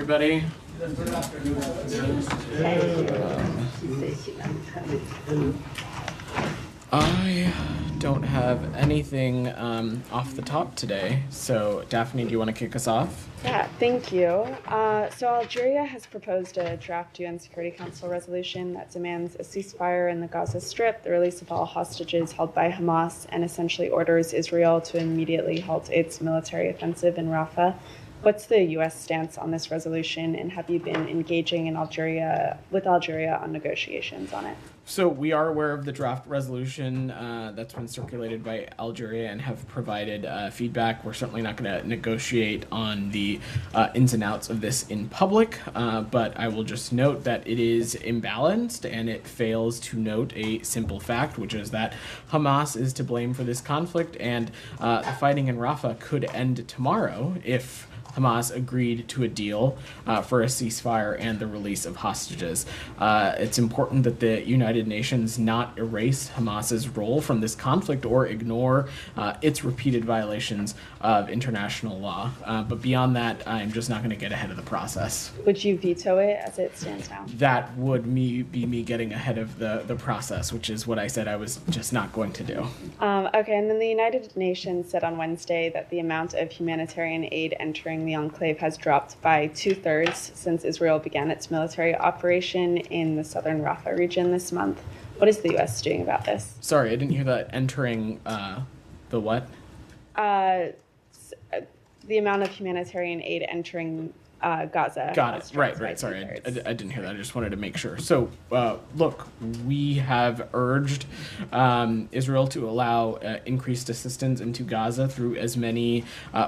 everybody. I don't have anything off the top today, so Daphne, do you want to kick us off? Yeah, thank you. So Algeria has proposed a draft UN Security Council resolution that demands a ceasefire in the Gaza Strip, the release of all hostages held by Hamas, and essentially orders Israel to immediately halt its military offensive in Rafah. What's the U.S. stance on this resolution, and have you been engaging with Algeria on negotiations on it? So we are aware of the draft resolution that's been circulated by Algeria and have provided feedback. We're certainly not going to negotiate on the ins and outs of this in public, but I will just note that it is imbalanced and it fails to note a simple fact, which is that Hamas is to blame for this conflict, and the fighting in Rafah could end tomorrow if Hamas agreed to a deal for a ceasefire and the release of hostages. It's important that the United Nations not erase Hamas's role from this conflict or ignore its repeated violations of international law. But beyond that, I'm just not going to get ahead of the process. Would you veto it as it stands now? That would be me getting ahead of the process, which is what I said I was just not going to do. Okay, and then the United Nations said on Wednesday that the amount of humanitarian aid entering the enclave has dropped by 2/3 since Israel began its military operation in the southern Rafah region this month. What is the U.S. doing about this? Sorry, I didn't hear that. Entering the what? The amount of humanitarian aid entering Gaza. Got it. Right. Sorry, I didn't hear that. I just wanted to make sure. So, look, we have urged Israel to allow increased assistance into Gaza through as many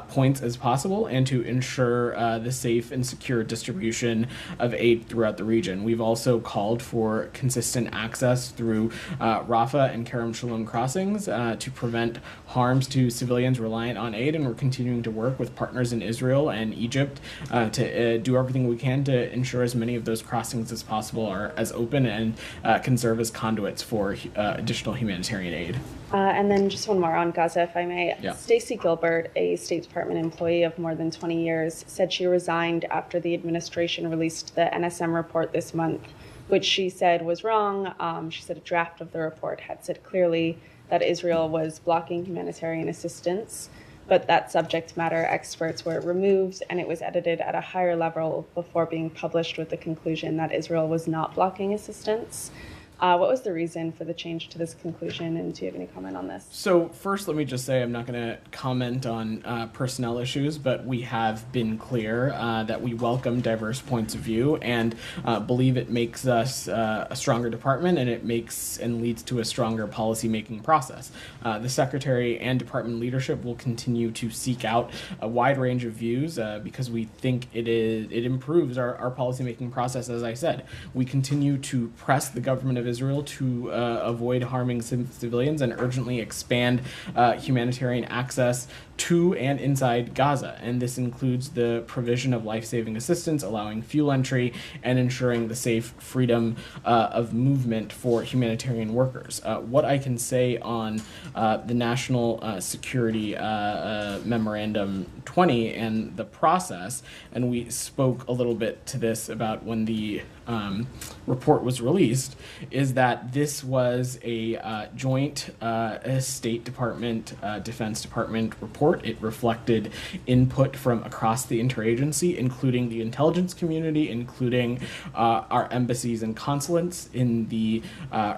points as possible and to ensure the safe and secure distribution of aid throughout the region. We've also called for consistent access through Rafah and Kerem Shalom crossings to prevent harms to civilians reliant on aid, and we're continuing to work with partners in Israel and Egypt to do everything we can to ensure as many of those crossings as possible are as open and can serve as conduits for additional humanitarian aid. And then just one more on Gaza, if I may. Yeah. Stacey Gilbert, a State Department employee of more than 20 years, said she resigned after the administration released the NSM report this month, which she said was wrong. She said a draft of the report had said clearly that Israel was blocking humanitarian assistance, but that subject matter experts were removed and it was edited at a higher level before being published with the conclusion that Israel was not blocking assistance. What was the reason for the change to this conclusion, and do you have any comment on this? So first, let me just say I'm not going to comment on personnel issues, but we have been clear that we welcome diverse points of view and believe it makes us a stronger department, and it makes and leads to a stronger policy-making process. The Secretary and department leadership will continue to seek out a wide range of views because we think it improves our policy-making process. As I said, we continue to press the government of Israel to avoid harming civilians and urgently expand humanitarian access to and inside Gaza. And this includes the provision of life-saving assistance, allowing fuel entry, and ensuring the safe freedom of movement for humanitarian workers. What I can say on the National Security Memorandum 20 and the process, and we spoke a little bit to this about when the report was released, is that this was a joint State Department, Defense Department report. It reflected input from across the interagency, including the intelligence community, including our embassies and consulates in the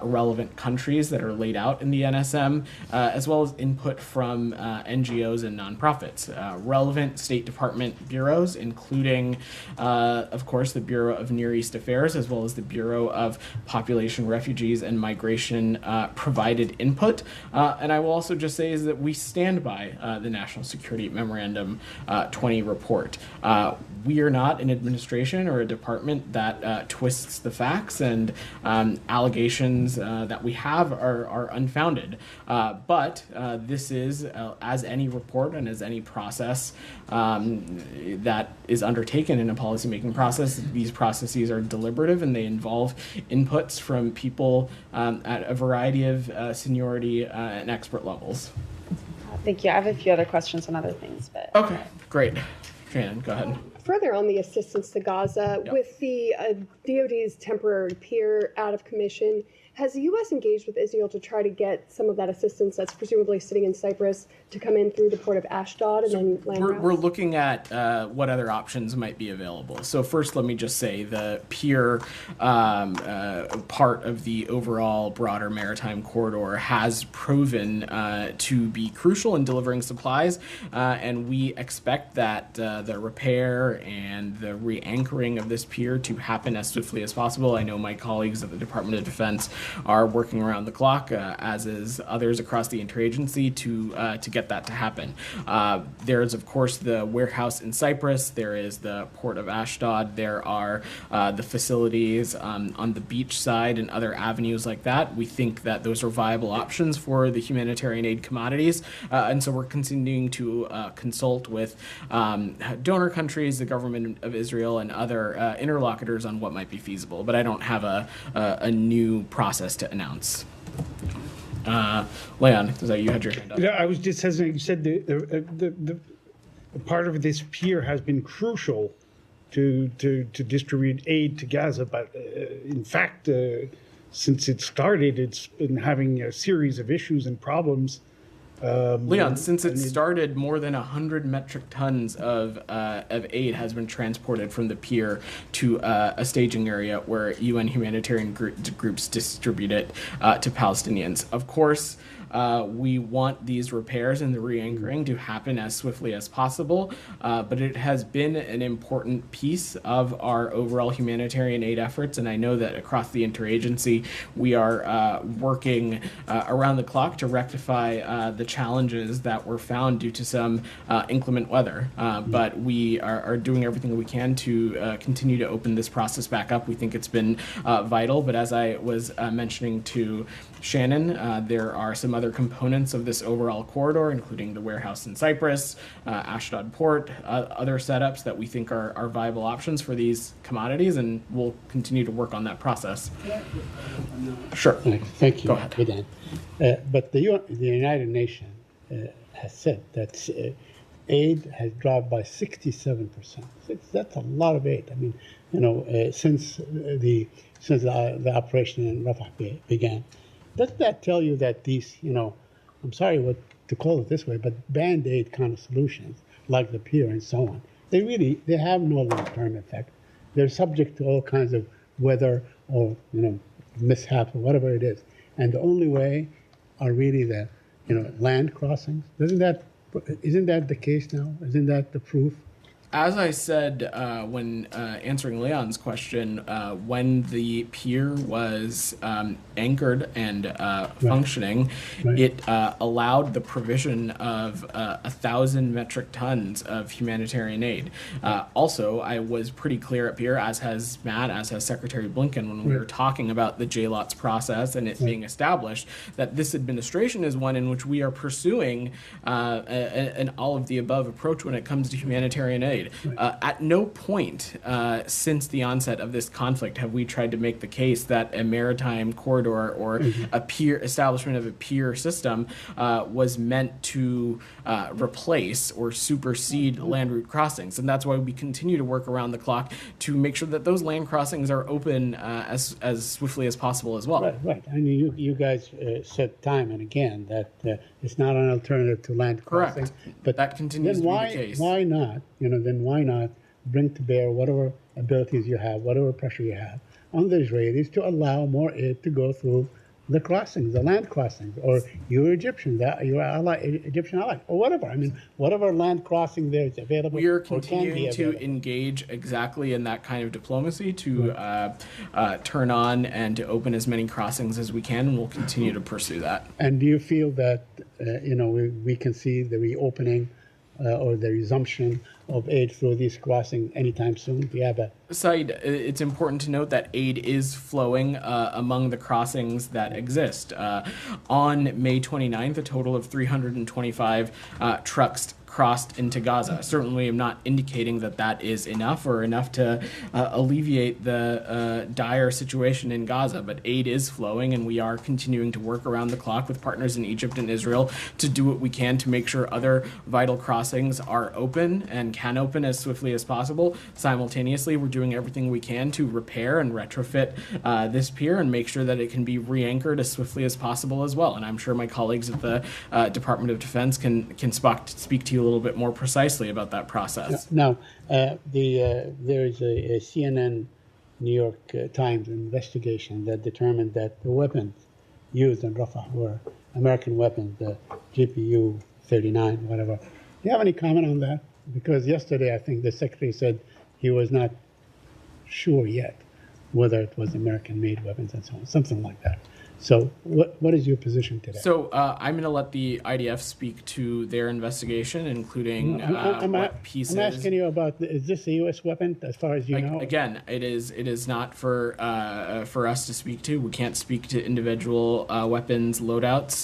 relevant countries that are laid out in the NSM, as well as input from NGOs and nonprofits. Relevant State Department bureaus, including, of course, the Bureau of Near East Affairs, as well as the Bureau of Population, Refugees, and Migration, provided input. And I will also just say is that we stand by the National Security Memorandum 20 report. We are not an administration or a department that twists the facts, and allegations that we have are unfounded. But this is, as any report and as any process that is undertaken in a policymaking process, these processes are deliberative and they involve inputs from people at a variety of seniority and expert levels. Thank you. I have a few other questions on other things, but okay, great. Shannon, go ahead. further on the assistance to Gaza, Yep. with the DoD's temporary pier out of commission, has the U.S. engaged with Israel to try to get some of that assistance that's presumably sitting in Cyprus to come in through the port of Ashdod and then land routes? We're looking at what other options might be available. So first, let me just say the pier part of the overall broader maritime corridor has proven to be crucial in delivering supplies, and we expect that the repair and the re-anchoring of this pier to happen as swiftly as possible. I know my colleagues at the Department of Defense are working around the clock, as is others across the interagency, to get that to happen. There is, of course, the warehouse in Cyprus. There is the port of Ashdod. There are the facilities on the beach side and other avenues like that. We think that those are viable options for the humanitarian aid commodities, and so we're continuing to consult with donor countries, the government of Israel, and other interlocutors on what might be feasible. But I don't have a new process to announce. Leon, is that you had your hand up? Yeah, I was just hesitant. You said the part of this pier has been crucial to distribute aid to Gaza, but in fact, since it started, it's been having a series of issues and problems. Leon, since it started, more than 100 metric tons of aid has been transported from the pier to a staging area where UN humanitarian groups distribute it to Palestinians. Of course, we want these repairs and the re-anchoring to happen as swiftly as possible, but it has been an important piece of our overall humanitarian aid efforts, and I know that across the interagency we are working around the clock to rectify the challenges that were found due to some inclement weather. But we are doing everything we can to continue to open this process back up. We think it's been vital, but as I was mentioning to Shannon, there are some other components of this overall corridor, including the warehouse in Cyprus, Ashdod Port, other setups that we think are viable options for these commodities, and we'll continue to work on that process. Sure. Thank you. Go ahead. Bidan. But the United Nations has said that aid has dropped by 67%. That's a lot of aid. I mean, since the operation in Rafah began. Doesn't that tell you that these, I'm sorry to call it this way, but Band-Aid kind of solutions, like the pier and so on, they have no long-term effect. They're subject to all kinds of weather or, mishaps or whatever it is. And the only way are really the, land crossings. Isn't that the case now? Isn't that the proof? As I said when answering Leon's question, when the pier was anchored and functioning, it allowed the provision of 1,000 metric tons of humanitarian aid. Also, I was pretty clear up here, as has Matt, as has Secretary Blinken, when we were talking about the JLOTS process and it being established, that this administration is one in which we are pursuing an all-of-the-above approach when it comes to humanitarian aid. At no point since the onset of this conflict have we tried to make the case that a maritime corridor or a pier establishment of a pier system was meant to replace or supersede land route crossings, and that's why we continue to work around the clock to make sure that those land crossings are open as swiftly as possible as well. Right. I mean, you guys said time and again that it's not an alternative to land crossing. Correct. But that continues to be the case. Why not? Then why not bring to bear whatever abilities you have, whatever pressure you have on the Israelis to allow more aid to go through the crossings, the land crossings, or your Egyptians, your Egyptian ally, or whatever. I mean, whatever land crossing there is available. We are or can be continuing to available. engage exactly in that kind of diplomacy to turn on and to open as many crossings as we can, and we'll continue to pursue that. And do you feel that we can see the reopening or the resumption of aid through these crossings anytime soon? Do you have a Said, it's important to note that aid is flowing among the crossings that exist. On May 29th, a total of 325 trucks crossed into Gaza. Certainly, I'm not indicating that that is enough or enough to alleviate the dire situation in Gaza, but aid is flowing, and we are continuing to work around the clock with partners in Egypt and Israel to do what we can to make sure other vital crossings are open and can open as swiftly as possible. Simultaneously, we're doing everything we can to repair and retrofit this pier and make sure that it can be re-anchored as swiftly as possible as well. And I'm sure my colleagues at the Department of Defense can speak to you a little bit more precisely about that process. Now, there is a CNN New York Times investigation that determined that the weapons used in Rafah were American weapons, the GPU-39, whatever. Do you have any comment on that? Because yesterday, I think the secretary said he was not sure yet whether it was American-made weapons and so on, something like that. So what is your position today? So I'm going to let the IDF speak to their investigation, including what pieces. I'm asking you about, is this a U.S. weapon as far as you know? Again, it is not for us to speak to. We can't speak to individual weapons loadouts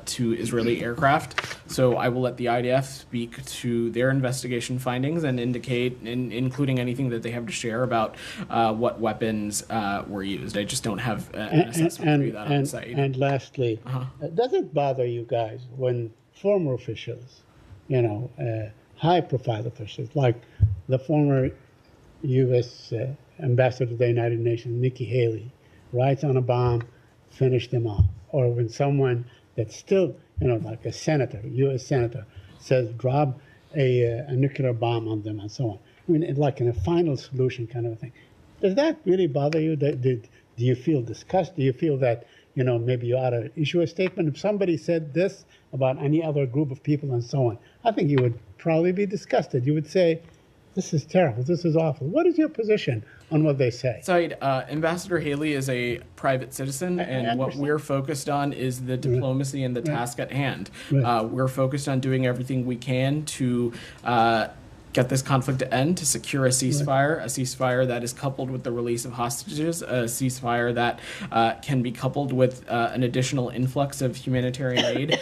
to Israeli aircraft. So I will let the IDF speak to their investigation findings and indicate, including anything that they have to share about what weapons were used. I just don't have an assessment for you that. And lastly, does it bother you guys when former officials, high-profile officials, like the former U.S. ambassador to the United Nations, Nikki Haley, writes on a bomb, finish them off? Or when someone that's still, like a senator, U.S. senator, says drop a nuclear bomb on them and so on. I mean, like in a final solution kind of a thing. Does that really bother you? Do you feel disgust? Do you feel that, maybe you ought to issue a statement? If somebody said this about any other group of people and so on, I think you would probably be disgusted. You would say, this is terrible, this is awful. What is your position on what they say? Saeed, Ambassador Haley is a private citizen, and what we're focused on is the diplomacy and the task at hand. We're focused on doing everything we can to get this conflict to end, to secure a ceasefire that is coupled with the release of hostages, a ceasefire that can be coupled with an additional influx of humanitarian aid,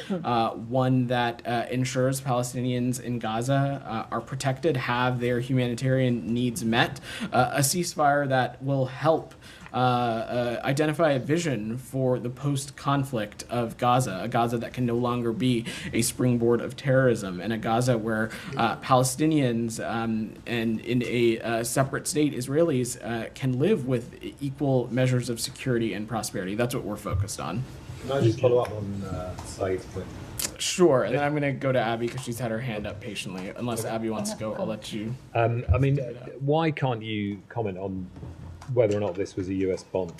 one that ensures Palestinians in Gaza are protected, have their humanitarian needs met, a ceasefire that will help identify a vision for the post-conflict of Gaza, a Gaza that can no longer be a springboard of terrorism, and a Gaza where Palestinians and in a separate state, Israelis can live with equal measures of security and prosperity. That's what we're focused on. Can I just follow up on Saeed's point? Sure, and then I'm going to go to Abby because she's had her hand up patiently. Unless Abby wants to go, I'll let you. Why can't you comment on whether or not this was a US bomb?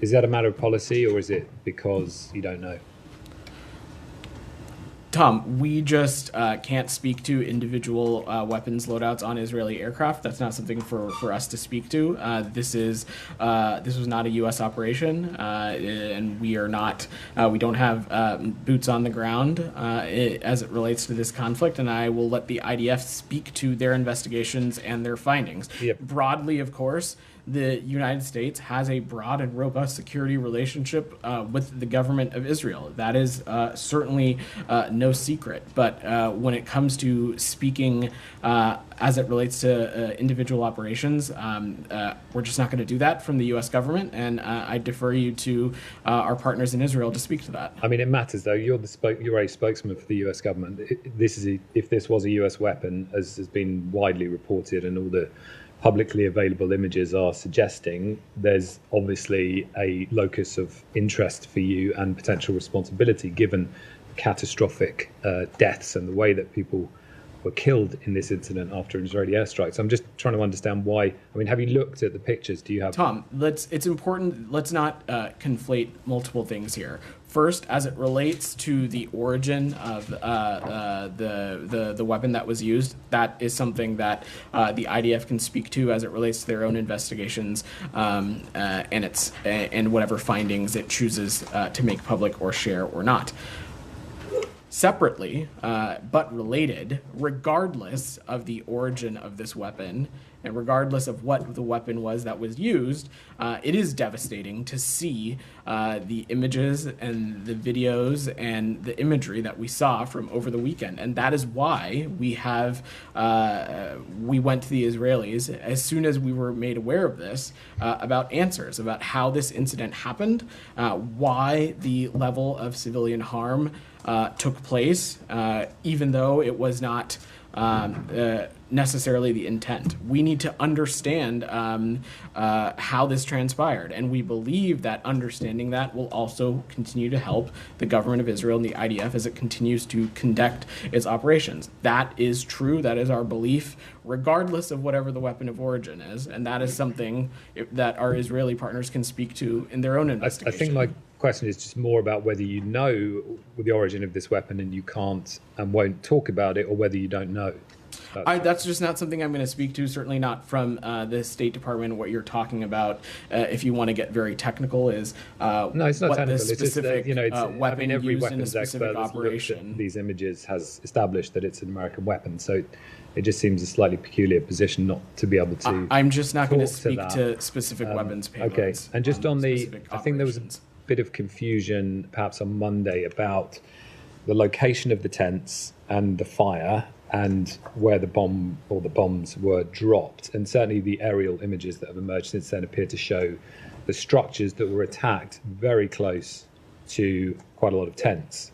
Is that a matter of policy, or is it because you don't know? Tom, we just can't speak to individual weapons loadouts on Israeli aircraft. That's not something for us to speak to. This was not a U.S. operation, and we are not. We don't have boots on the ground as it relates to this conflict. And I will let the IDF speak to their investigations and their findings. Yep. Broadly, of course, the United States has a broad and robust security relationship with the government of Israel. That is certainly no secret. But when it comes to speaking as it relates to individual operations, we're just not going to do that from the U.S. government. And I defer you to our partners in Israel to speak to that. I mean, it matters, though. You're a spokesman for the U.S. government. If this was a U.S. weapon, as has been widely reported, and all the publicly available images are suggesting, there's obviously a locus of interest for you and potential responsibility given catastrophic deaths and the way that people were killed in this incident after Israeli airstrikes. I'm just trying to understand why. I mean, have you looked at the pictures? Do you have... Tom, it's important. Let's not conflate multiple things here. First, as it relates to the origin of the weapon that was used, that is something that the IDF can speak to as it relates to their own investigations and whatever findings it chooses to make public or share or not. Separately, but related, regardless of the origin of this weapon, and regardless of what the weapon was that was used, it is devastating to see the images and the videos and the imagery that we saw from over the weekend. And that is why we went to the Israelis as soon as we were made aware of this about answers about how this incident happened, why the level of civilian harm took place, even though it was not necessarily the intent. We need to understand how this transpired, and we believe that understanding that will also continue to help the government of Israel and the IDF as it continues to conduct its operations. That is true. That is our belief, regardless of whatever the weapon of origin is, and that is something that our Israeli partners can speak to in their own investigation. I think my question is just more about whether you know the origin of this weapon and you can't and won't talk about it, or whether you don't know. That's just not something I'm going to speak to, certainly not from the State Department. What you're talking about, if you want to get very technical, is no, it's not what technical. the specific weapon every used in a weapons expert specific that's looked operation. at these images has established that it's an American weapon. So it just seems a slightly peculiar position not to be able to. I'm just not going to talk to speak that. to specific weapons payloads. Okay, and just on the, specific I think there was a operations. bit of confusion perhaps on Monday about the location of the tents and the fire and where the bomb or the bombs were dropped. And certainly the aerial images that have emerged since then appear to show the structures that were attacked very close to quite a lot of tents.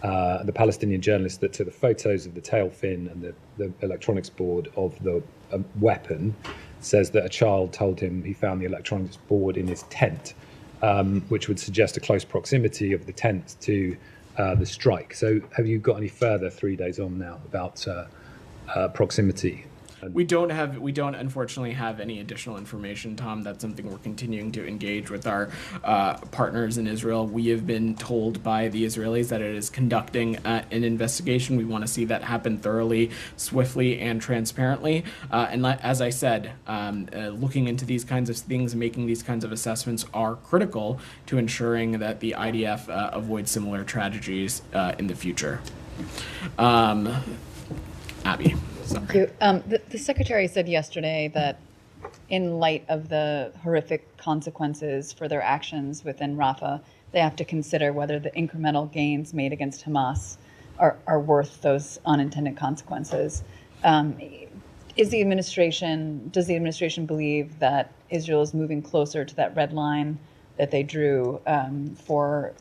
The Palestinian journalist that took the photos of the tail fin and the electronics board of the weapon says that a child told him he found the electronics board in his tent, which would suggest a close proximity of the tent to the strike. So have you got any further 3 days on now about proximity? We don't unfortunately have any additional information, Tom. That's something we're continuing to engage with our partners in Israel. We have been told by the Israelis that it is conducting an investigation. We want to see that happen thoroughly, swiftly, and transparently. And as I said, looking into these kinds of things and making these kinds of assessments are critical to ensuring that the IDF avoids similar tragedies in the future. Abby. Thank you. The Secretary said yesterday that in light of the horrific consequences for their actions within Rafah, they have to consider whether the incremental gains made against Hamas are worth those unintended consequences. Does the administration believe that Israel is moving closer to that red line that they drew for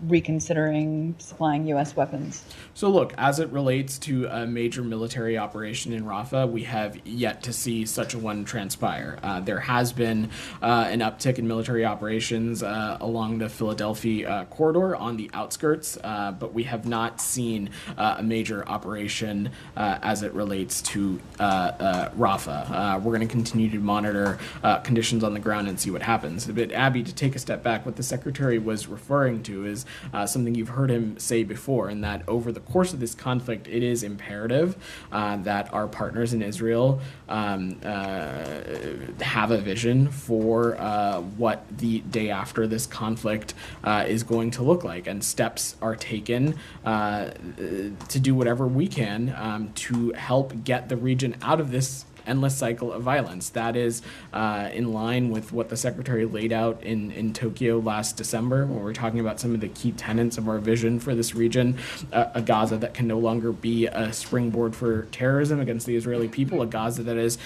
reconsidering supplying U.S. weapons? So look, as it relates to a major military operation in Rafah, we have yet to see such a one transpire. There has been an uptick in military operations along the Philadelphia corridor on the outskirts, but we have not seen a major operation as it relates to Rafah. We're going to continue to monitor conditions on the ground and see what happens. But Abby, to take a step back, what the Secretary was referring to is something you've heard him say before, and that over the course of this conflict, it is imperative that our partners in Israel have a vision for what the day after this conflict is going to look like, and steps are taken to do whatever we can to help get the region out of this endless cycle of violence. That is in line with what the Secretary laid out in Tokyo last December, when we're talking about some of the key tenets of our vision for this region, a Gaza that can no longer be a springboard for terrorism against the Israeli people, a Gaza that is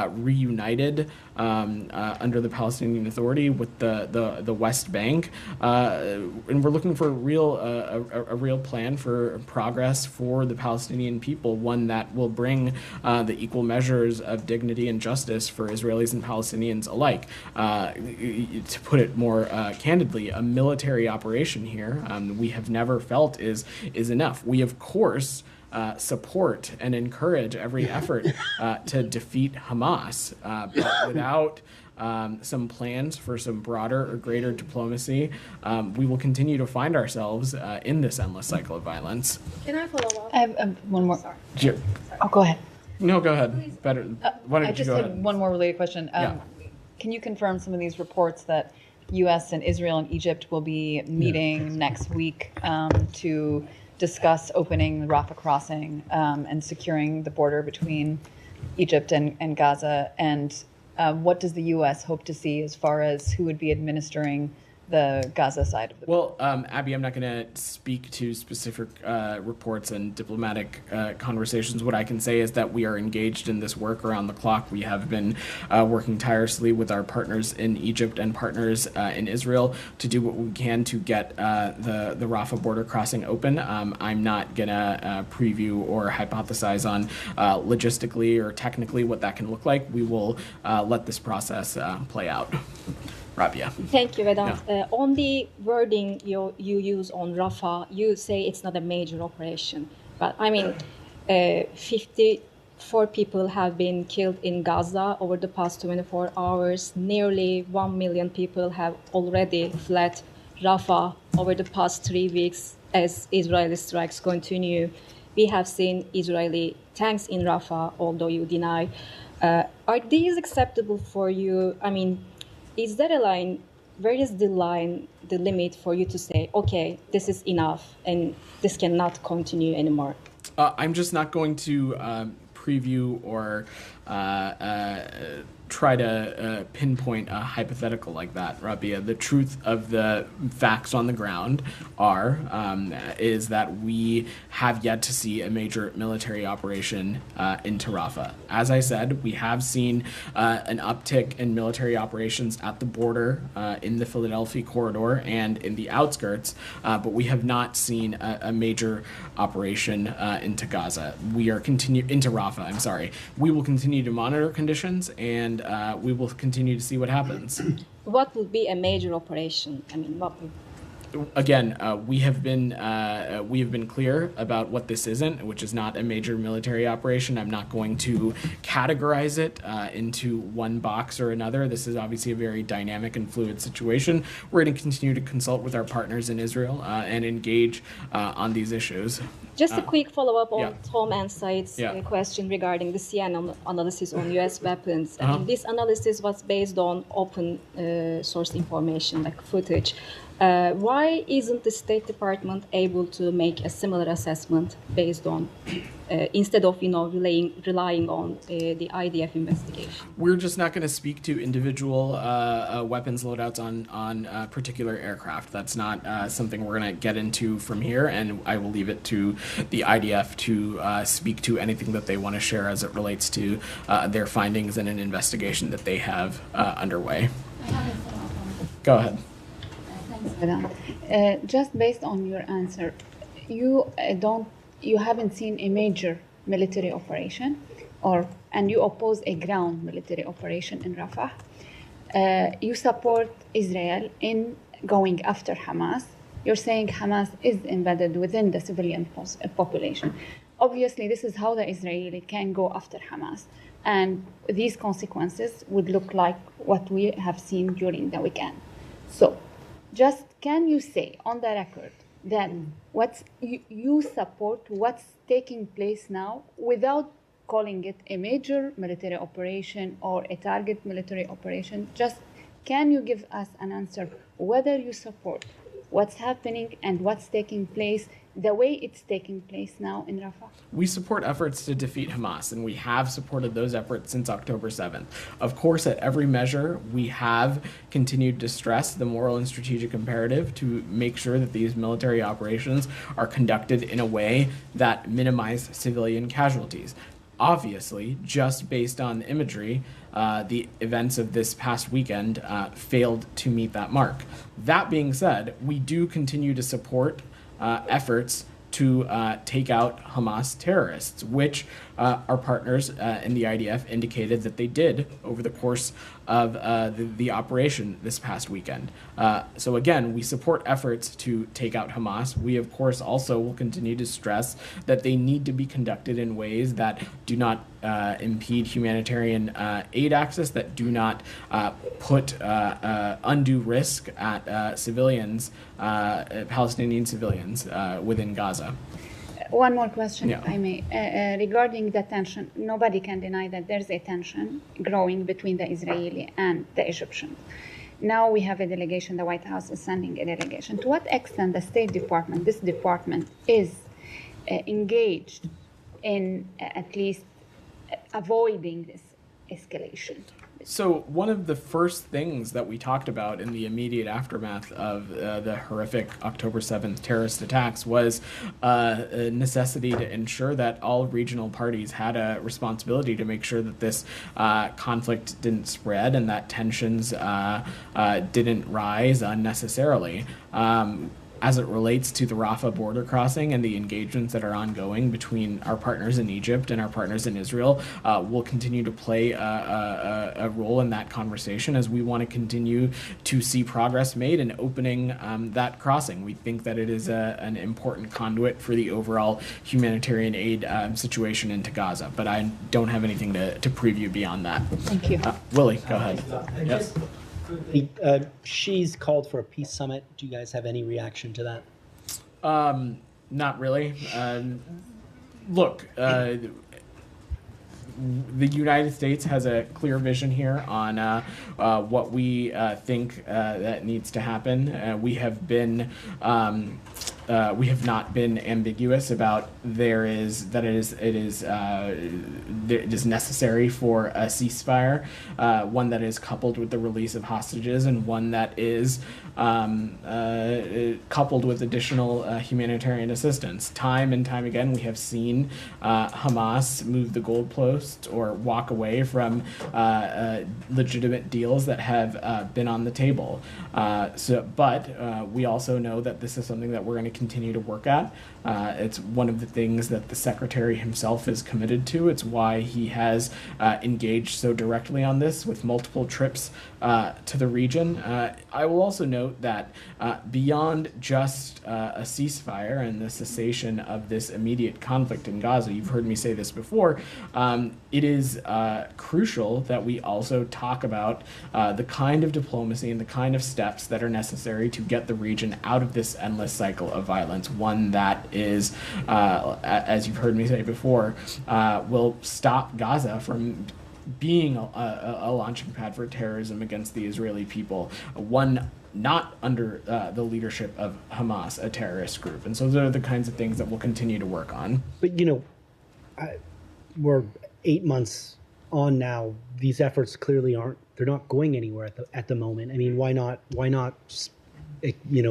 reunited under the Palestinian Authority with the West Bank, and we're looking for a real plan for progress for the Palestinian people, one that will bring the equal measures of dignity and justice for Israelis and Palestinians alike. To put it more candidly, a military operation here we have never felt is enough. We of course support and encourage every effort to defeat Hamas, but without some plans for some broader or greater diplomacy, we will continue to find ourselves in this endless cycle of violence. Can I follow up? I have one more. Sure. Oh, go ahead. No, go ahead. Better. Why don't I you just go had ahead? one more related question. Yeah. Can you confirm some of these reports that U.S. and Israel and Egypt will be meeting next week to discuss opening the Rafah crossing and securing the border between Egypt and Gaza? And what does the U.S. hope to see as far as who would be administering the Gaza side of the Well, Abby, I'm not going to speak to specific reports and diplomatic conversations. What I can say is that we are engaged in this work around the clock. We have been working tirelessly with our partners in Egypt and partners in Israel to do what we can to get the Rafah border crossing open. I'm not going to preview or hypothesize on logistically or technically what that can look like. We will let this process play out. Rabia. Thank you, Vedant. On the wording you use on Rafah, you say it's not a major operation. But I mean, 54 people have been killed in Gaza over the past 24 hours. Nearly 1 million people have already fled Rafah over the past 3 weeks as Israeli strikes continue. We have seen Israeli tanks in Rafah, although you deny. Are these acceptable for you? I mean, is there a line, where is the line, the limit for you to say, okay, this is enough and this cannot continue anymore? I'm just not going to preview or try to pinpoint a hypothetical like that, Rabia. The truth of the facts on the ground is that we have yet to see a major military operation into Rafah. As I said, we have seen an uptick in military operations at the border, in the Philadelphia corridor, and in the outskirts, but we have not seen a major operation into Gaza. Into Rafah, I'm sorry. We will continue to monitor conditions, and we will continue to see what happens. What would be a major operation? I mean, what would... Again, we have been clear about what this isn't, which is not a major military operation. I'm not going to categorize it into one box or another. This is obviously a very dynamic and fluid situation. We're going to continue to consult with our partners in Israel and engage on these issues. Just a quick follow-up on yeah. Tom and Said's question regarding the CNN analysis on U.S. weapons. I mean, this analysis was based on open source information, like footage. Why isn't the State Department able to make a similar assessment based on, instead of relying on the IDF investigation? We're just not going to speak to individual weapons loadouts on particular aircraft. That's not something we're going to get into from here, and I will leave it to the IDF to speak to anything that they want to share as it relates to their findings in an investigation that they have underway. Go ahead. Just based on your answer, you haven't seen a major military operation, and you oppose a ground military operation in Rafah. You support Israel in going after Hamas. You're saying Hamas is embedded within the civilian population. Obviously, this is how the Israeli can go after Hamas, and these consequences would look like what we have seen during the weekend. So, just can you say on the record that you support what's taking place now without calling it a major military operation or a target military operation? Just can you give us an answer whether you support what's happening and what's taking place the way it's taking place now in Rafah? We support efforts to defeat Hamas, and we have supported those efforts since October 7th. Of course, at every measure, we have continued to stress the moral and strategic imperative to make sure that these military operations are conducted in a way that minimize civilian casualties. Obviously, just based on the imagery, the events of this past weekend failed to meet that mark. That being said, we do continue to support efforts to take out Hamas terrorists, which our partners in the IDF indicated that they did over the course of the operation this past weekend. So again, we support efforts to take out Hamas. We, of course, also will continue to stress that they need to be conducted in ways that do not impede humanitarian aid access, that do not put undue risk at civilians, Palestinian civilians within Gaza. One more question, if I may. Regarding the tension, nobody can deny that there's a tension growing between the Israeli and the Egyptian. Now we have a delegation, the White House is sending a delegation. To what extent the State Department, this department, is engaged in at least avoiding this escalation? So one of the first things that we talked about in the immediate aftermath of the horrific October 7th terrorist attacks was a necessity to ensure that all regional parties had a responsibility to make sure that this conflict didn't spread and that tensions didn't rise unnecessarily. As it relates to the Rafah border crossing and the engagements that are ongoing between our partners in Egypt and our partners in Israel, will continue to play a role in that conversation as we want to continue to see progress made in opening that crossing. We think that it is an important conduit for the overall humanitarian aid situation into Gaza, but I don't have anything to preview beyond that. Thank you. Willie, go ahead. Yes. She's called for a peace summit. Do you guys have any reaction to that? Not really. Look, the United States has a clear vision here on what we think that needs to happen. We have not been ambiguous about it is necessary for a ceasefire, one that is coupled with the release of hostages, and one that is coupled with additional humanitarian assistance. Time and time again, we have seen Hamas move the goalpost or walk away from legitimate deals that have been on the table. But we also know that this is something that we're going to continue to work at. It's one of the things that the Secretary himself is committed to. It's why he has engaged so directly on this with multiple trips to the region. I will also note that beyond just a ceasefire and the cessation of this immediate conflict in Gaza, you've heard me say this before, it is crucial that we also talk about the kind of diplomacy and the kind of steps that are necessary to get the region out of this endless cycle of violence, one that is, as you've heard me say before, will stop Gaza from being a launching pad for terrorism against the Israeli people, one not under the leadership of Hamas, a terrorist group. And so those are the kinds of things that we'll continue to work on. But, we're 8 months on now. These efforts clearly they're not going anywhere at the moment. I mean, why not,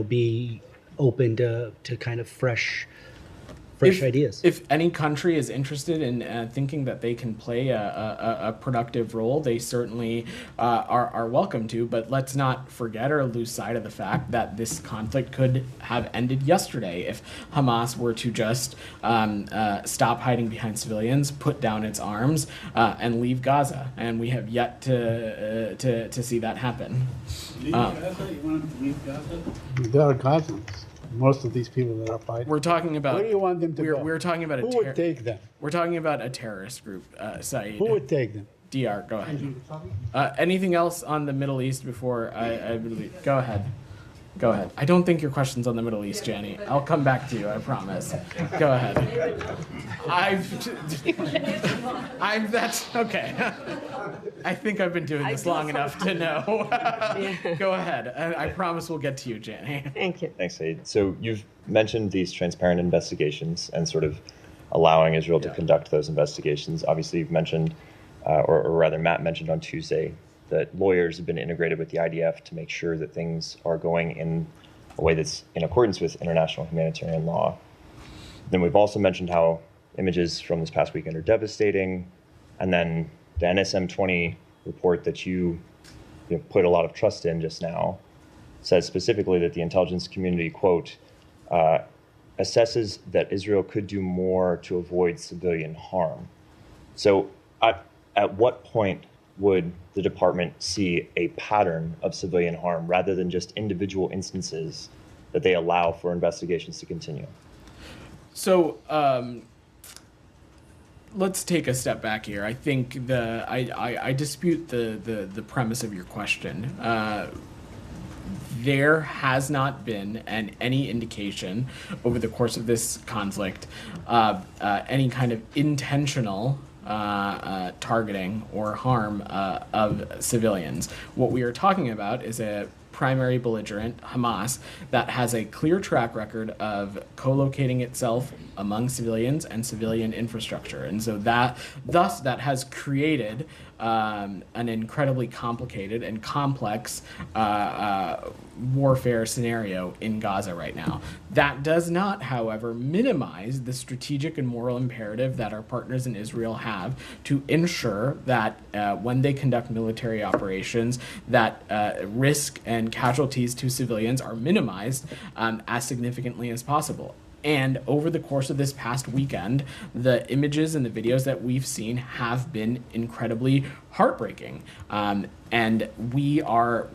be open to kind of fresh ideas? If any country is interested in thinking that they can play a productive role, they certainly are welcome to. But let's not forget or lose sight of the fact that this conflict could have ended yesterday if Hamas were to just stop hiding behind civilians, put down its arms, and leave Gaza. And we have yet to see that happen. Leave Gaza? You want them to leave Gaza? They are Gazans. Most of these people that are fighting. We're talking about. Where do you want them to go? We're talking about who would take them? We're talking about a terrorist group, Saeed. Who would take them? DR, go ahead. Anything else on the Middle East before I go ahead? Go ahead. I don't think your question's on the Middle East, Jenny. I'll come back to you, I promise. Go ahead. That's okay. I think I've been doing this long enough to know. Go ahead. I promise we'll get to you, Jenny. Thank you. Thanks, Saeed. So you've mentioned these transparent investigations and sort of allowing Israel to conduct those investigations. Obviously, you've mentioned, or rather Matt mentioned on Tuesday, that lawyers have been integrated with the IDF to make sure that things are going in a way that's in accordance with international humanitarian law. Then we've also mentioned how images from this past weekend are devastating. And then the NSM-20 report that you put a lot of trust in just now says specifically that the intelligence community, quote, assesses that Israel could do more to avoid civilian harm. So at what point would the department see a pattern of civilian harm rather than just individual instances that they allow for investigations to continue? So let's take a step back here. I think I dispute the premise of your question. There has not been any indication over the course of this conflict any kind of intentional targeting or harm of civilians. What we are talking about is a primary belligerent, Hamas, that has a clear track record of co-locating itself among civilians and civilian infrastructure. And so that has created an incredibly complicated and complex warfare scenario in Gaza right now. That does not, however, minimize the strategic and moral imperative that our partners in Israel have to ensure that when they conduct military operations, that risk and casualties to civilians are minimized as significantly as possible. And over the course of this past weekend, the images and the videos that we've seen have been incredibly heartbreaking. And we are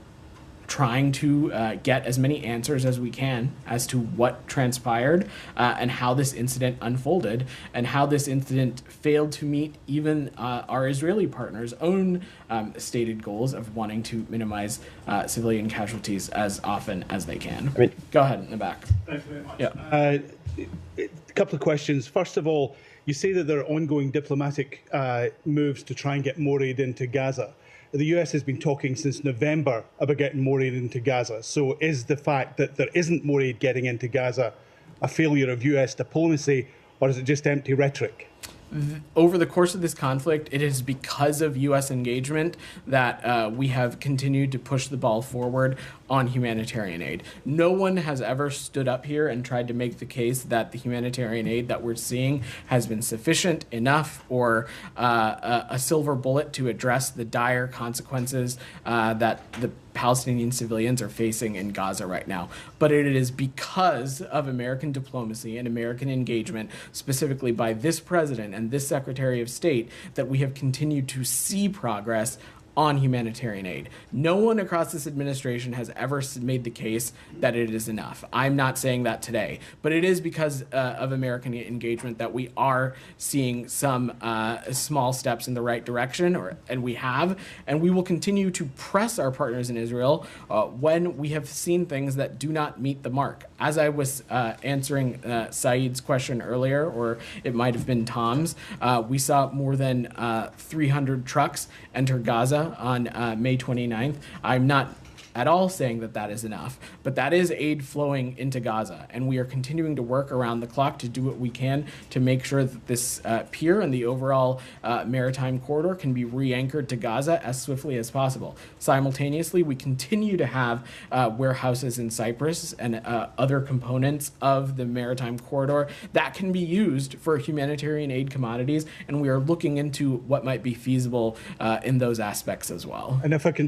trying to get as many answers as we can as to what transpired and how this incident unfolded and how this incident failed to meet even our Israeli partners' own stated goals of wanting to minimize civilian casualties as often as they can. Go ahead in the back. Thanks very much. Yeah. A couple of questions. First of all, you say that there are ongoing diplomatic moves to try and get more aid into Gaza. The US has been talking since November about getting more aid into Gaza. So is the fact that there isn't more aid getting into Gaza a failure of US diplomacy, or is it just empty rhetoric? Over the course of this conflict, it is because of U.S. engagement that we have continued to push the ball forward on humanitarian aid. No one has ever stood up here and tried to make the case that the humanitarian aid that we're seeing has been sufficient enough or a silver bullet to address the dire consequences that the Palestinian civilians are facing in Gaza right now. But it is because of American diplomacy and American engagement, specifically by this president and this Secretary of State, that we have continued to see progress on humanitarian aid. No one across this administration has ever made the case that it is enough. I'm not saying that today, but it is because of American engagement that we are seeing some small steps in the right direction, and we will continue to press our partners in Israel when we have seen things that do not meet the mark. As I was answering Saeed's question earlier, or it might have been Tom's, we saw more than 300 trucks enter Gaza on May 29th. I'm not at all saying that that is enough, but that is aid flowing into Gaza, and we are continuing to work around the clock to do what we can to make sure that this pier and the overall maritime corridor can be re-anchored to Gaza as swiftly as possible. Simultaneously, we continue to have warehouses in Cyprus and other components of the maritime corridor that can be used for humanitarian aid commodities, and we are looking into what might be feasible in those aspects as well. And if I can,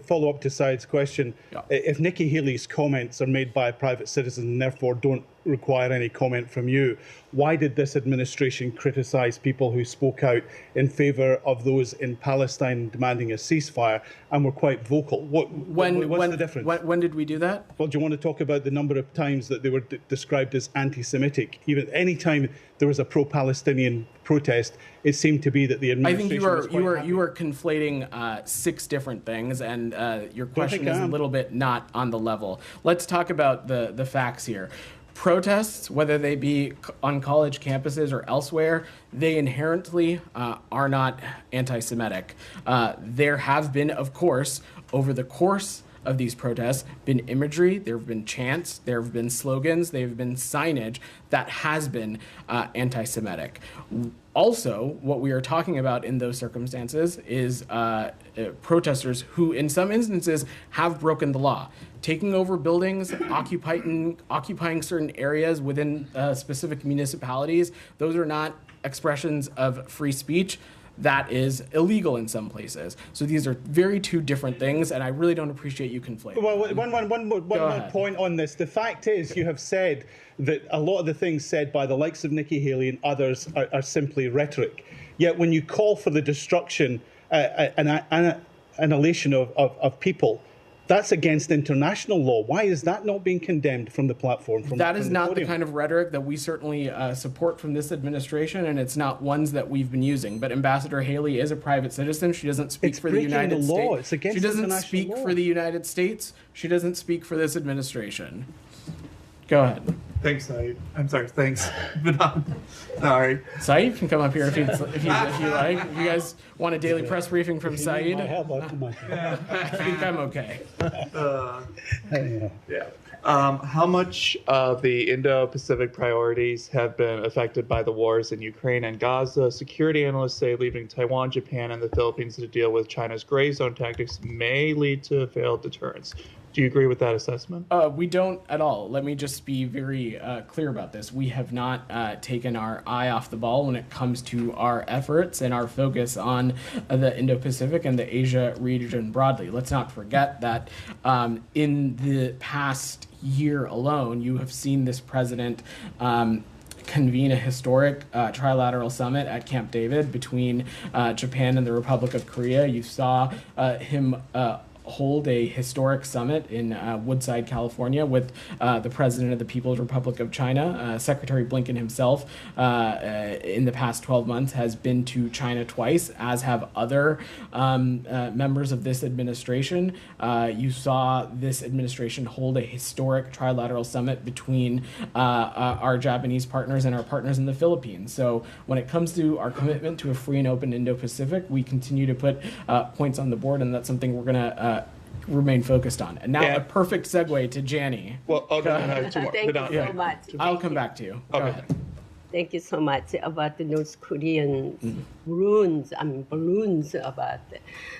follow up to Saeed's question, if Nikki Haley's comments are made by a private citizen and therefore don't require any comment from you, why did this administration criticize people who spoke out in favor of those in Palestine demanding a ceasefire and were quite vocal? What's the difference? When did we do that? Well, do you want to talk about the number of times that they were described as anti-Semitic? Even any time there was a pro-Palestinian protest, it seemed to be that the administration was quite happy. You are conflating 6 different things, and your question is a little bit not on the level. Let's talk about the facts here. Protests, whether they be on college campuses or elsewhere, they inherently are not anti-Semitic. There have been, of course, over the course of these protests, been imagery, there have been chants, there have been slogans, there have been signage that has been anti-Semitic. Also, what we are talking about in those circumstances is protesters who, in some instances, have broken the law, taking over buildings, occupying certain areas within specific municipalities. Those are not expressions of free speech. That is illegal in some places. So these are two different things, and I really don't appreciate you conflating. Well, one more point on this. The fact is, you have said that a lot of the things said by the likes of Nikki Haley and others are simply rhetoric. Yet when you call for the destruction, annihilation of people, that's against international law. Why is that not being condemned from the platform? That is not the kind of rhetoric that we certainly support from this administration, and it's not ones that we've been using. But Ambassador Haley is a private citizen. She doesn't speak for the United States. It's against she doesn't international speak law. for the United States. She doesn't speak for this administration. Go ahead. Thanks, Saeed. I'm sorry. Thanks, Vinod. Sorry. Saeed can come up here if you like. If you guys want a daily press briefing from Saeed, I think I'm okay. Yeah. How much of the Indo-Pacific priorities have been affected by the wars in Ukraine and Gaza? Security analysts say leaving Taiwan, Japan, and the Philippines to deal with China's gray zone tactics may lead to failed deterrence. Do you agree with that assessment? We don't at all. Let me just be very clear about this. We have not taken our eye off the ball when it comes to our efforts and our focus on the Indo-Pacific and the Asia region broadly. Let's not forget that in the past year alone, you have seen this president convene a historic trilateral summit at Camp David between Japan and the Republic of Korea. You saw him hold a historic summit in Woodside, California, with the president of the People's Republic of China. Secretary Blinken himself, in the past 12 months, has been to China twice, as have other members of this administration. You saw this administration hold a historic trilateral summit between our Japanese partners and our partners in the Philippines. So when it comes to our commitment to a free and open Indo-Pacific, we continue to put points on the board, and that's something we're going to remain focused on. And now a perfect segue to Jani. Well, no, two more. Thank you so much. I'll come back to you. Go ahead. Thank you so much about the North Korean balloons about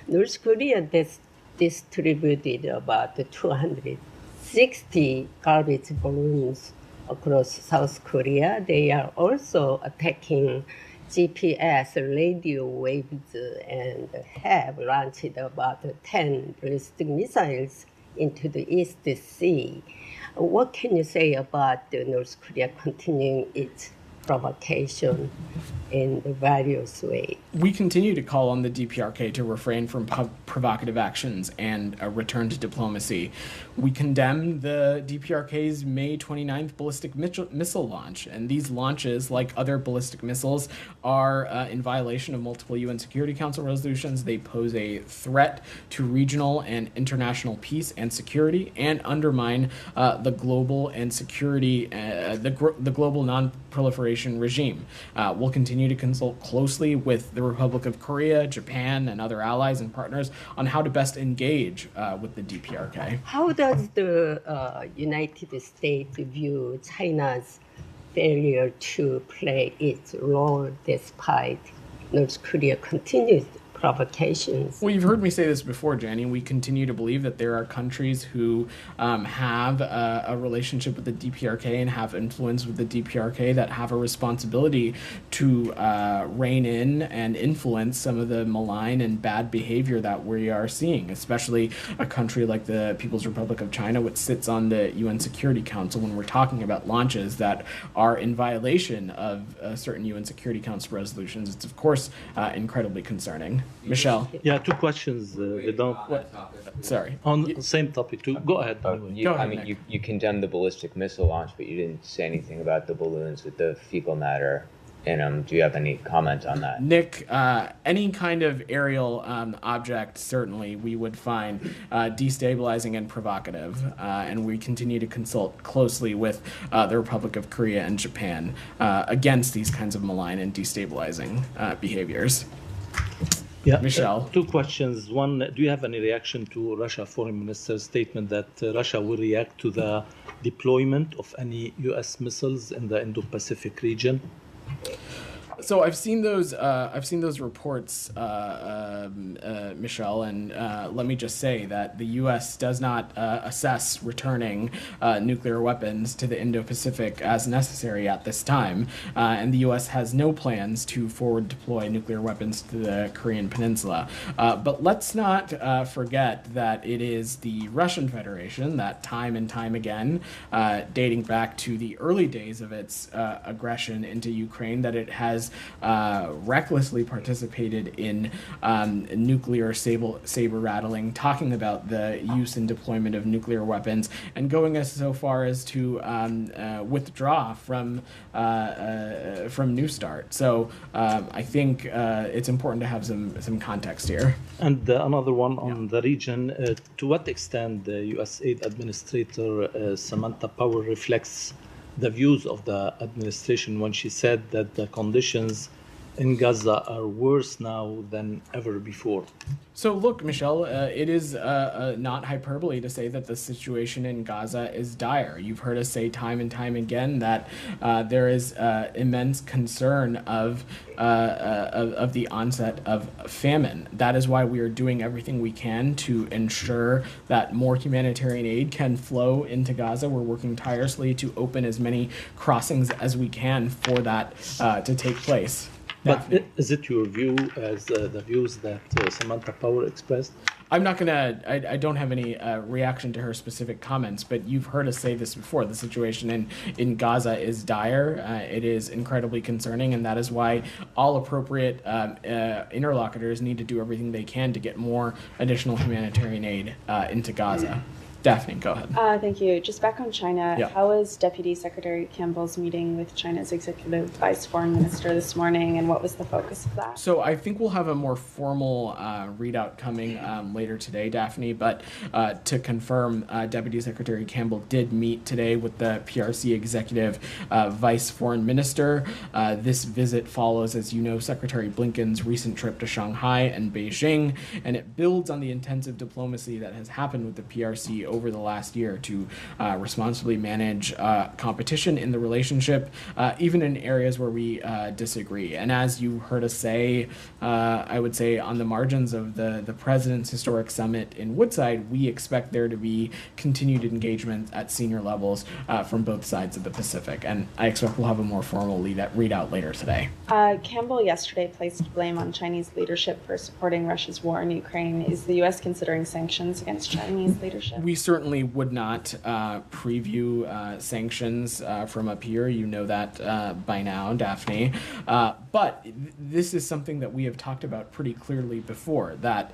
North Korea distributed about 260 garbage balloons across South Korea. They are also attacking GPS radio waves and have launched about 10 ballistic missiles into the East Sea. What can you say about North Korea continuing its provocation in the various ways? We continue to call on the DPRK to refrain from provocative actions and return to diplomacy. We condemn the DPRK's May 29th ballistic missile launch, and these launches, like other ballistic missiles, are in violation of multiple UN Security Council resolutions. They pose a threat to regional and international peace and security, and undermine the global and security, the global non-proliferation regime. We'll continue to consult closely with the Republic of Korea, Japan, and other allies and partners on how to best engage with the DPRK. How does the United States view China's failure to play its role despite North Korea continued provocations? Well, you've heard me say this before, Jenny. We continue to believe that there are countries who have a relationship with the DPRK and have influence with the DPRK that have a responsibility to rein in and influence some of the malign and bad behavior that we are seeing, especially a country like the People's Republic of China, which sits on the UN Security Council. When we're talking about launches that are in violation of certain UN Security Council resolutions, it's of course incredibly concerning. Michelle. Yeah, two questions. Sorry. On the same topic, too. Go ahead. You condemned the ballistic missile launch, but you didn't say anything about the balloons with the fecal matter in them. Do you have any comment on that? Nick, any kind of aerial object, certainly, we would find destabilizing and provocative. And we continue to consult closely with the Republic of Korea and Japan against these kinds of malign and destabilizing behaviors. Yeah, Michelle. Two questions. One, do you have any reaction to Russia Foreign Minister's statement that Russia will react to the deployment of any U.S. missiles in the Indo-Pacific region? So I've seen those reports, Michelle, and let me just say that the U.S. does not assess returning nuclear weapons to the Indo-Pacific as necessary at this time, and the U.S. has no plans to forward deploy nuclear weapons to the Korean Peninsula. But let's not forget that it is the Russian Federation that time and time again, dating back to the early days of its aggression into Ukraine, that it has recklessly participated in nuclear saber rattling, talking about the use and deployment of nuclear weapons, and going as so far as to withdraw from New START. So I think it's important to have some context here. And another one on the region. To what extent the U.S. aid administrator Samantha Power reflects the views of the administration when she said that the conditions in Gaza are worse now than ever before. So look, Michelle, it is not hyperbole to say that the situation in Gaza is dire. You've heard us say time and time again that there is immense concern of the onset of famine. That is why we are doing everything we can to ensure that more humanitarian aid can flow into Gaza. We're working tirelessly to open as many crossings as we can for that to take place. But is it your view as the views that Samantha Power expressed? I'm not gonna. I don't have any reaction to her specific comments, but you've heard us say this before. The situation in Gaza is dire. It is incredibly concerning, and that is why all appropriate interlocutors need to do everything they can to get more additional humanitarian aid into Gaza. Daphne, go ahead. Thank you. Just back on China, Yeah. how was Deputy Secretary Campbell's meeting with China's Executive Vice Foreign Minister this morning, and what was the focus of that? So I think we'll have a more formal readout coming later today, Daphne. But to confirm, Deputy Secretary Campbell did meet today with the PRC Executive Vice Foreign Minister. This visit follows, as you know, Secretary Blinken's recent trip to Shanghai and Beijing, and it builds on the intensive diplomacy that has happened with the PRC over the last year to responsibly manage competition in the relationship, even in areas where we disagree. And as you heard us say, I would say on the margins of the President's historic summit in Woodside, we expect there to be continued engagement at senior levels from both sides of the Pacific. And I expect we'll have a more formal readout later today. Campbell yesterday placed blame on Chinese leadership for supporting Russia's war in Ukraine. Is the U.S. considering sanctions against Chinese leadership? We certainly would not preview sanctions from up here. You know that by now, Daphne. But this is something that we have talked about pretty clearly before, that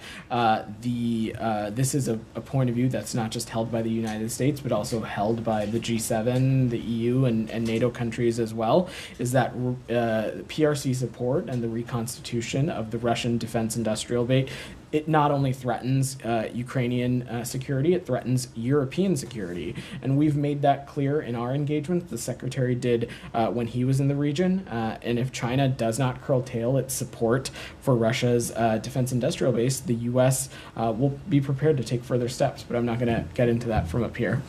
this is a point of view that's not just held by the United States, but also held by the G7, the EU, and NATO countries as well, is that PRC support and the reconstitution of the Russian defense industrial base, it not only threatens Ukrainian security, it threatens European security. And we've made that clear in our engagement. The Secretary did when he was in the region. And if China does not curtail its support for Russia's defense industrial base, the U.S. Will be prepared to take further steps. But I'm not going to get into that from up here.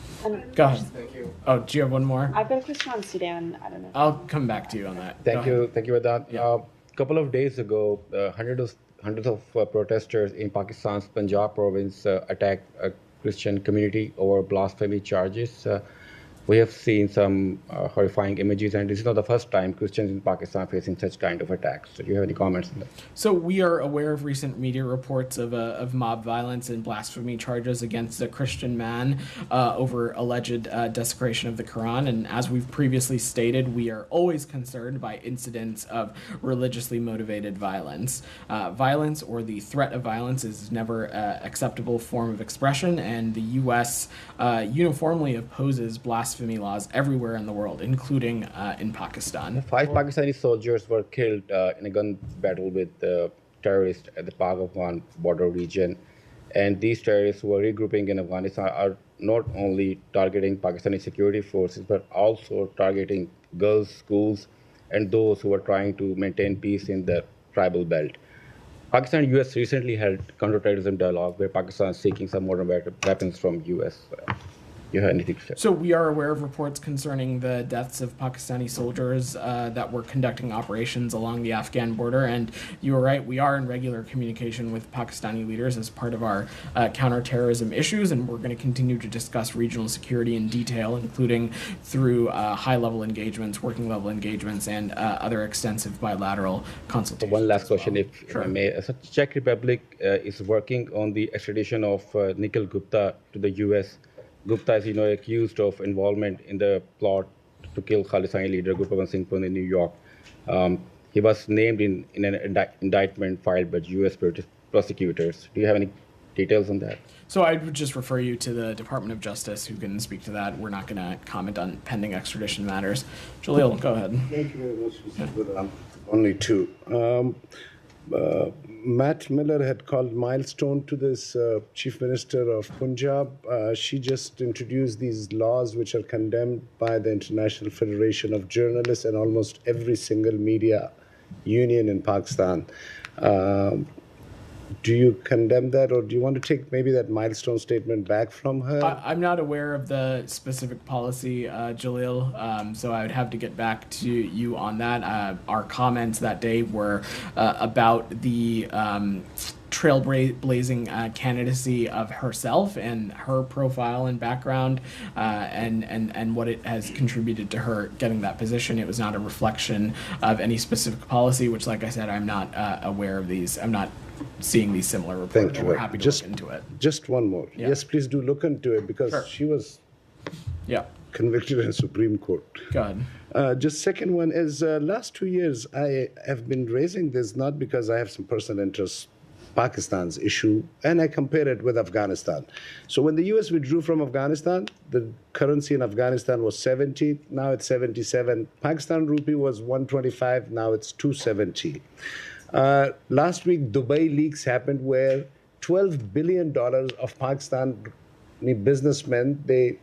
Go ahead. Thank you. Oh, do you have one more? I've got a question on Sudan. I don't know. I'll come back to you on that. Thank you, Vedant. A couple of days ago, hundreds of protesters in Pakistan's Punjab province attacked a Christian community over blasphemy charges. We have seen some horrifying images, and this is not the first time Christians in Pakistan are facing such kind of attacks. So do you have any comments on that? So we are aware of recent media reports of mob violence and blasphemy charges against a Christian man over alleged desecration of the Quran. And as we've previously stated, we are always concerned by incidents of religiously motivated violence. Violence or the threat of violence is never an acceptable form of expression, and the U.S. Uniformly opposes blasphemy laws everywhere in the world, including in Pakistan. 5 Pakistani soldiers were killed in a gun battle with terrorists at the Pak-Afghan border region. And these terrorists who are regrouping in Afghanistan are not only targeting Pakistani security forces, but also targeting girls' schools and those who are trying to maintain peace in the tribal belt. Pakistan and U.S. recently held counterterrorism dialogue where Pakistan is seeking some modern weapons from U.S. You have anything to say? So we are aware of reports concerning the deaths of Pakistani soldiers that were conducting operations along the Afghan border, and you are right, we are in regular communication with Pakistani leaders as part of our counterterrorism issues, and we're going to continue to discuss regional security in detail, including through high-level engagements, working-level engagements, and other extensive bilateral consultations. One last question, if I may. So Czech Republic is working on the extradition of Nikhil Gupta to the U.S. Gupta is, accused of involvement in the plot to kill Khalistani leader Gurpatwant Singh Pannu in New York. He was named in an indictment filed by U.S. prosecutors. Do you have any details on that? So I would just refer you to the Department of Justice, who can speak to that. We're not going to comment on pending extradition matters. Jalil, go ahead. Thank you very much, Mr. Vedant. Only two. Matt Miller had called milestone to this Chief Minister of Punjab. She just introduced these laws which are condemned by the International Federation of Journalists and almost every single media union in Pakistan. Do you condemn that, or do you want to take maybe that milestone statement back from her? I'm not aware of the specific policy, Jalil, so I would have to get back to you on that. Our comments that day were about the trailblazing candidacy of herself and her profile and background, and what it has contributed to her getting that position. It was not a reflection of any specific policy, which, like I said, I'm not aware of these. I'm not seeing these similar reports. Thank you. We're happy to look into it. Just one more. Yeah. Yes, please do look into it, because she was convicted in Supreme Court. Go ahead. Just second one is last 2 years I have been raising this not because I have some personal interest, Pakistan's issue, and I compare it with Afghanistan. So when the US withdrew from Afghanistan, the currency in Afghanistan was 70, now it's 77. Pakistan rupee was 125, now it's 270. Last week, Dubai leaks happened where $12 billion of Pakistan businessmen, they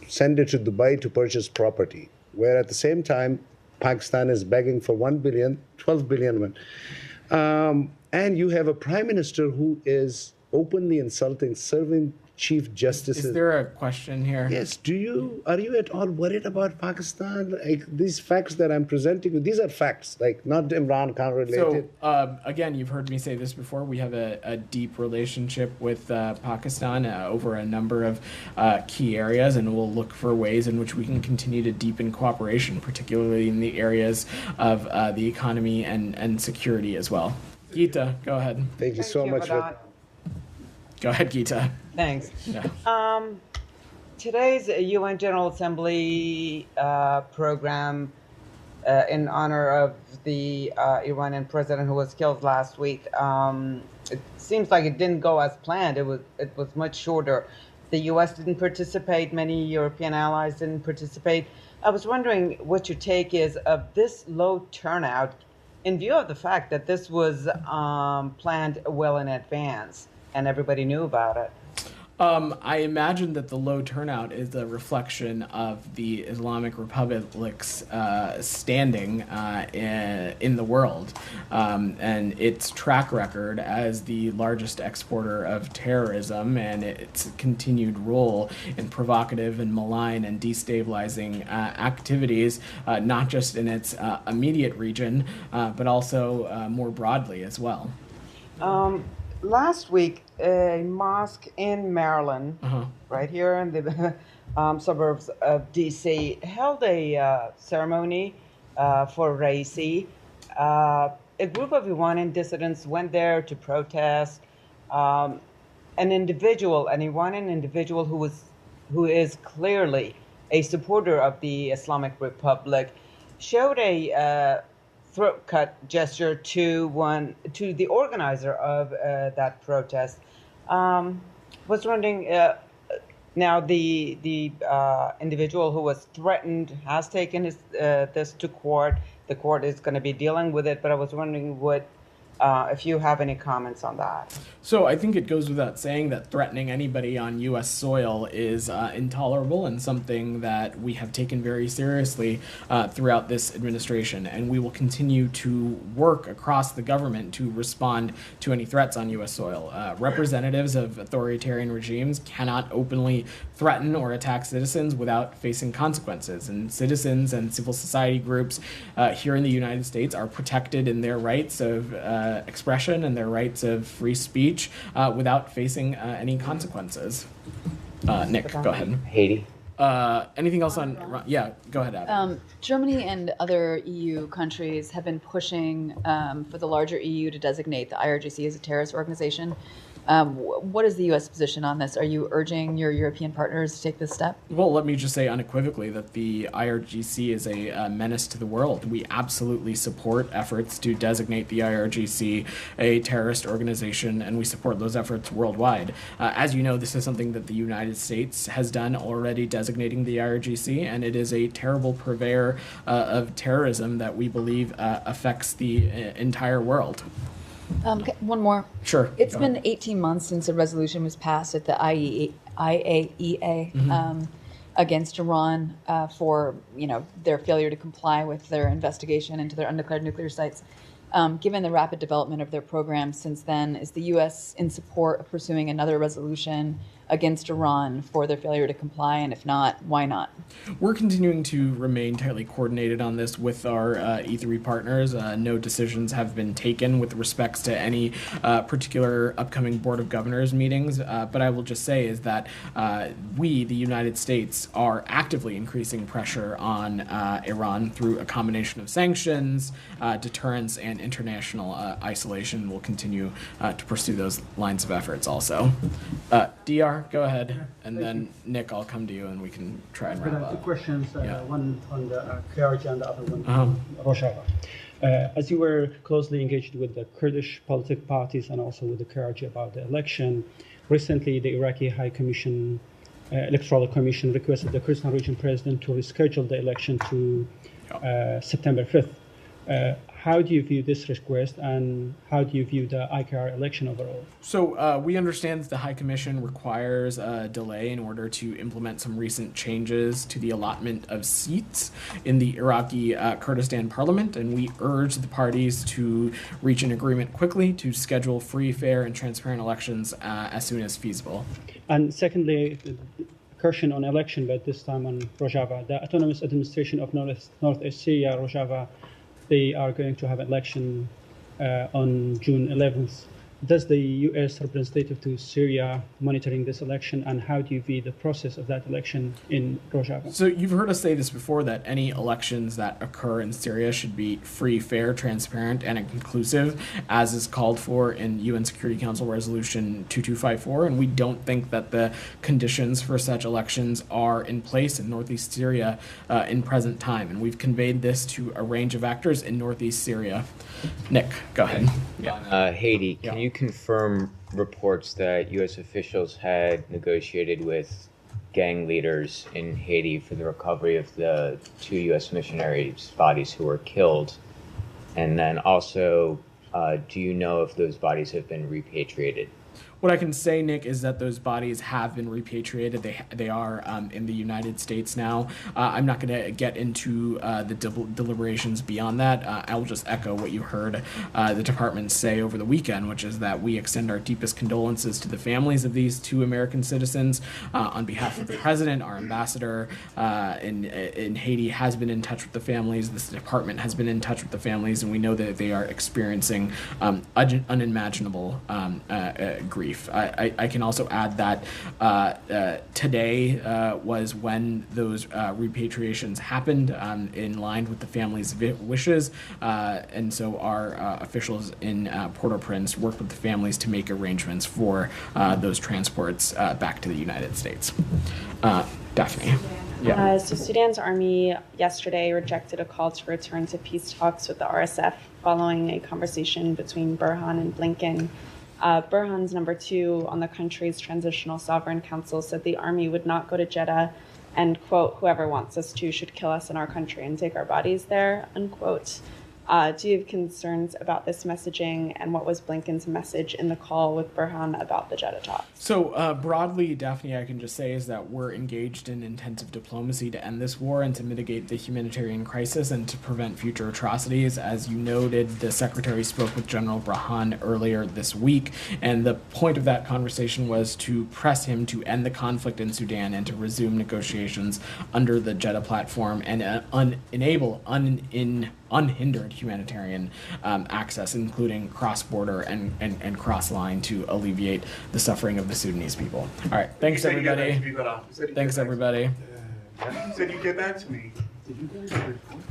send it to Dubai to purchase property, where at the same time, Pakistan is begging for 1 billion, 12 billion. And you have a prime minister who is openly insulting serving chief justices. Is there a question here? Yes. Are you at all worried about Pakistan? Like, these facts that I'm presenting you, these are facts, like not Imran Khan related. So, again, you've heard me say this before. We have a deep relationship with Pakistan over a number of key areas, and we'll look for ways in which we can continue to deepen cooperation, particularly in the areas of the economy and security as well. Geeta, go ahead. Thank you so much. Go ahead, Geeta. Thanks. Yeah. Today's UN General Assembly program in honor of the Iranian president who was killed last week. It seems like it didn't go as planned. It was much shorter. The U.S. didn't participate. Many European allies didn't participate. I was wondering what your take is of this low turnout in view of the fact that this was planned well in advance and everybody knew about it. I imagine that the low turnout is a reflection of the Islamic Republic's standing in the world and its track record as the largest exporter of terrorism and its continued role in provocative and malign and destabilizing activities, not just in its immediate region, but also more broadly as well. Last week, a mosque in Maryland, right here in the suburbs of D.C., held a ceremony for Raisi. A group of Iranian dissidents went there to protest. An Iranian individual who is clearly a supporter of the Islamic Republic, showed a throat cut gesture to the organizer of that protest. Was wondering, now the individual who was threatened has taken this to court. The court is going to be dealing with it, but I was wondering if you have any comments on that. So I think it goes without saying that threatening anybody on U.S. soil is intolerable and something that we have taken very seriously throughout this administration. And we will continue to work across the government to respond to any threats on U.S. soil. Representatives of authoritarian regimes cannot openly threaten or attack citizens without facing consequences. And citizens and civil society groups here in the United States are protected in their rights of expression and their rights of free speech without facing any consequences. Nick, go ahead. Haiti. Anything else on? Yeah, go ahead, Abby. Germany and other EU countries have been pushing for the larger EU to designate the IRGC as a terrorist organization. What is the U.S. position on this? Are you urging your European partners to take this step? Well, let me just say unequivocally that the IRGC is a menace to the world. We absolutely support efforts to designate the IRGC a terrorist organization, and we support those efforts worldwide. As you know, this is something that the United States has done already, designating the IRGC, and it is a terrible purveyor of terrorism that we believe affects the entire world. One more. Sure. It's Go been ahead. 18 months since a resolution was passed at the IAEA against Iran for their failure to comply with their investigation into their undeclared nuclear sites. Given the rapid development of their program since then, is the U.S. in support of pursuing another resolution against Iran for their failure to comply? And if not, why not? We're continuing to remain tightly coordinated on this with our E3 partners. No decisions have been taken with respects to any particular upcoming Board of Governors meetings. But I will just say is that we, the United States, are actively increasing pressure on Iran through a combination of sanctions, deterrence, and international isolation. We'll continue to pursue those lines of efforts also. DR, go ahead, and then Nick, I'll come to you and we can try and wrap Two up. questions, Yeah. one on the KRG and the other one on Rojava. As you were closely engaged with the Kurdish political parties and also with the KRG about the election, recently the Iraqi High Commission, Electoral Commission requested the Kurdistan Region President to reschedule the election to September 5th. How do you view this request, and how do you view the IKR election overall? So we understand that the High Commission requires a delay in order to implement some recent changes to the allotment of seats in the Iraqi Kurdistan parliament, and we urge the parties to reach an agreement quickly to schedule free, fair, and transparent elections as soon as feasible. And secondly, question on election, but this time on Rojava. The Autonomous Administration of North Syria, Rojava, they are going to have an election on June 11th. Does the U.S. representative to Syria monitoring this election, and how do you view the process of that election in Rojava? So you've heard us say this before, that any elections that occur in Syria should be free, fair, transparent, and inclusive, as is called for in UN Security Council Resolution 2254, and we don't think that the conditions for such elections are in place in northeast Syria in present time, and we've conveyed this to a range of actors in northeast Syria. Nick, go ahead. On Haiti, can you confirm reports that U.S. officials had negotiated with gang leaders in Haiti for the recovery of the 2 U.S. missionaries' bodies who were killed? And then also, do you know if those bodies have been repatriated? What I can say, Nick, is that those bodies have been repatriated. They are in the United States now. I'm not going to get into the deliberations beyond that. I will just echo what you heard the department say over the weekend, which is that we extend our deepest condolences to the families of these 2 American citizens. On behalf of the president, our ambassador in Haiti has been in touch with the families. This department has been in touch with the families, and we know that they are experiencing unimaginable grief. I can also add that today was when those repatriations happened in line with the family's wishes, and so our officials in Port-au-Prince worked with the families to make arrangements for those transports back to the United States. Daphne. Yeah. So Sudan's army yesterday rejected a call to return to peace talks with the RSF following a conversation between Burhan and Blinken. Burhan's number 2 on the country's Transitional Sovereign Council said the army would not go to Jeddah and, quote, whoever wants us to should kill us in our country and take our bodies there, unquote. Do you have concerns about this messaging, and what was Blinken's message in the call with Burhan about the Jeddah talks? So broadly, Daphne, I can just say is that we're engaged in intensive diplomacy to end this war and to mitigate the humanitarian crisis and to prevent future atrocities. As you noted, the Secretary spoke with General Burhan earlier this week, and the point of that conversation was to press him to end the conflict in Sudan and to resume negotiations under the Jeddah platform and enable unhindered humanitarian access, including cross-border and cross-line, to alleviate the suffering of the Sudanese people. All right, thanks everybody. Thanks everybody. You said you'd get back to me. Did you guys report?